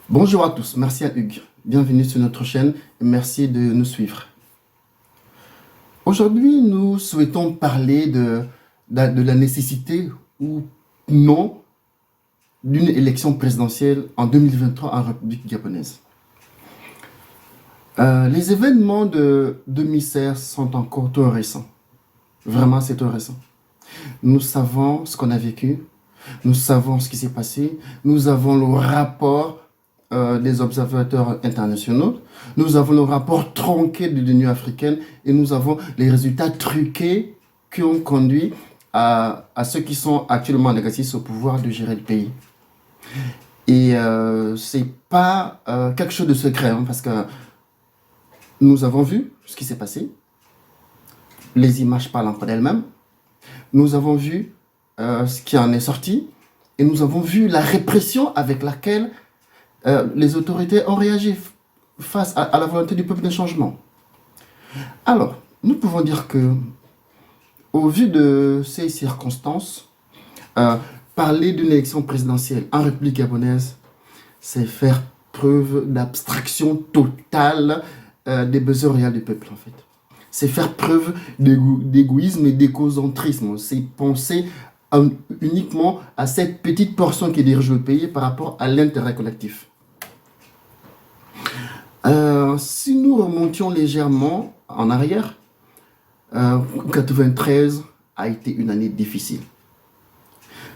Bonjour à tous, merci à Hugues. Bienvenue sur notre chaîne et merci de nous suivre. Aujourd'hui, nous souhaitons parler de la nécessité ou non d'une élection présidentielle en 2023 en République gabonaise. Les événements de 2016 sont encore trop récents. Vraiment, c'est trop récent. Nous savons ce qu'on a vécu, nous savons ce qui s'est passé, nous avons le rapport des observateurs internationaux, nous avons le rapport tronqué de l'Union africaine et nous avons les résultats truqués qui ont conduit à ceux qui sont actuellement en exercice au pouvoir de gérer le pays. Et c'est pas quelque chose de secret, hein, parce que nous avons vu ce qui s'est passé, les images parlent encore d'elles-mêmes, nous avons vu ce qui en est sorti et nous avons vu la répression avec laquelle les autorités ont réagi face à la volonté du peuple de changement. Alors, nous pouvons dire que, au vu de ces circonstances, parler d'une élection présidentielle en République gabonaise, c'est faire preuve d'abstraction totale des besoins réels du peuple, en fait. C'est faire preuve d'égoïsme et d'écocentrisme. C'est penser uniquement à cette petite portion qui dirige le pays par rapport à l'intérêt collectif. Si nous remontions légèrement en arrière, 93 a été une année difficile.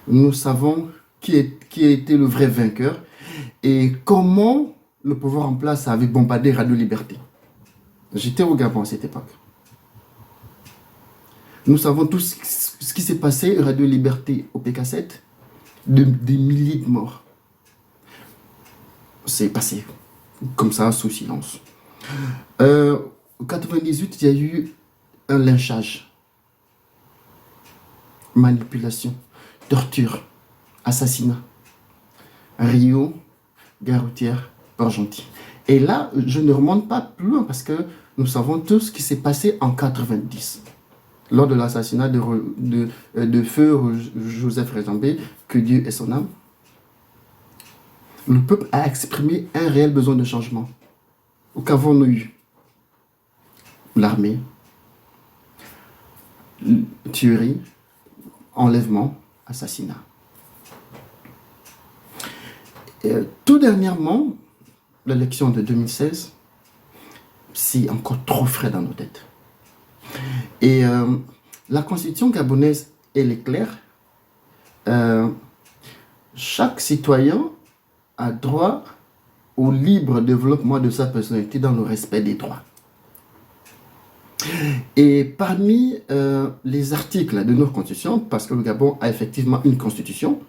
Nous savons qui a été le vrai vainqueur et comment le pouvoir en place avait bombardé Radio Liberté. J'étais au Gabon à cette époque. Nous savons tous ce qui s'est passé, Radio Liberté au PK7, des milliers de morts. C'est passé comme ça, sous silence. En 98, il y a eu un lynchage, manipulation, torture, assassinat. Rio, gare routière, Port-Gentil. Et là, je ne remonte pas plus loin parce que nous savons tous ce qui s'est passé en 90, lors de l'assassinat de feu Joseph Rezambé, que Dieu ait son âme. Le peuple a exprimé un réel besoin de changement. Qu'avons-nous eu? L'armée, tuerie, enlèvement, assassinat. Et, tout dernièrement, l'élection de 2016, c'est encore trop frais dans nos têtes. Et la constitution gabonaise, elle est claire. Chaque citoyen a droit au libre développement de sa personnalité dans le respect des droits. Et parmi les articles de notre constitution, parce que le Gabon a effectivement une constitution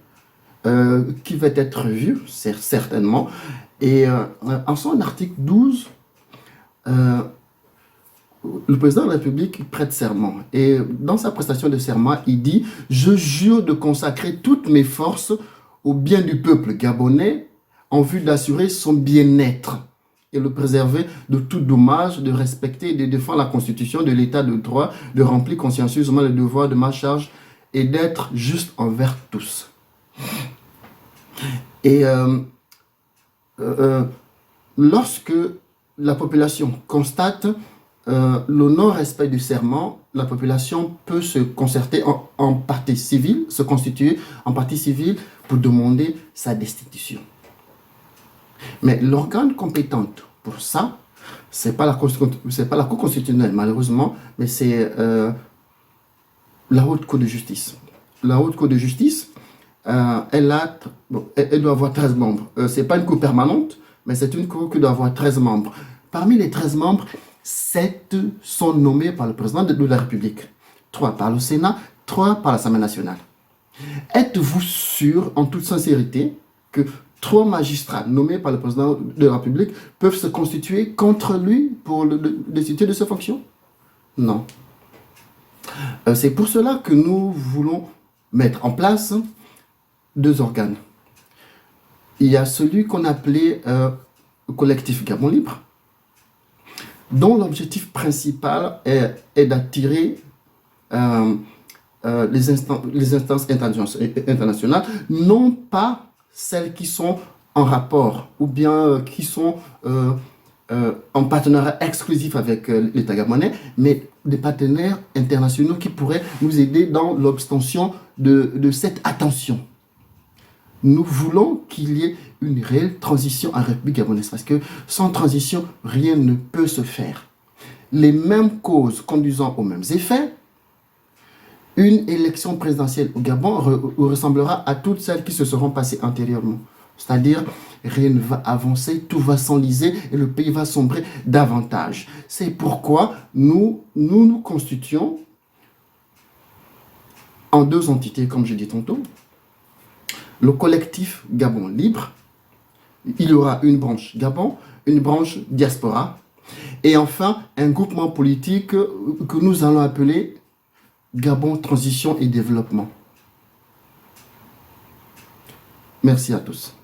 qui va être revue, certainement, et en son article 12, le président de la République prête serment. Et dans sa prestation de serment, il dit « Je jure de consacrer toutes mes forces au bien du peuple gabonais en vue d'assurer son bien-être et le préserver de tout dommage, de respecter et de défendre la Constitution de l'État de droit, de remplir consciencieusement le devoir de ma charge et d'être juste envers tous. » Et lorsque la population constate le non-respect du serment, la population peut se concerter en partie civile, se constituer en partie civile pour demander sa destitution. Mais l'organe compétente pour ça, c'est pas la Cour constitutionnelle malheureusement, mais c'est la Haute Cour de justice. La Haute Cour de justice, elle doit avoir 13 membres. C'est pas une cour permanente, mais c'est une cour qui doit avoir 13 membres. Parmi les 13 membres, 7 sont nommés par le président de la République, 3 par le Sénat, 3 par l'Assemblée nationale. Êtes-vous sûr, en toute sincérité, que 3 magistrats nommés par le président de la République peuvent se constituer contre lui pour le destituer de ses fonctions? Non. C'est pour cela que nous voulons mettre en place 2 organes. Il y a celui qu'on appelait collectif Gabon Libre, dont l'objectif principal est d'attirer les instances internationales, non pas celles qui sont en rapport ou bien qui sont en partenariat exclusif avec l'État gabonais, mais des partenaires internationaux qui pourraient nous aider dans l'obtention de cette attention. Nous voulons qu'il y ait une réelle transition en République gabonaise parce que sans transition, rien ne peut se faire. Les mêmes causes conduisant aux mêmes effets, une élection présidentielle au Gabon ressemblera à toutes celles qui se seront passées antérieurement. C'est-à-dire, rien ne va avancer, tout va s'enliser et le pays va sombrer davantage. C'est pourquoi nous constituons en deux entités, comme je dis tantôt. Le collectif Gabon Libre, il y aura une branche Gabon, une branche diaspora, et enfin un groupement politique que nous allons appeler Gabon Transition et Développement. Merci à tous.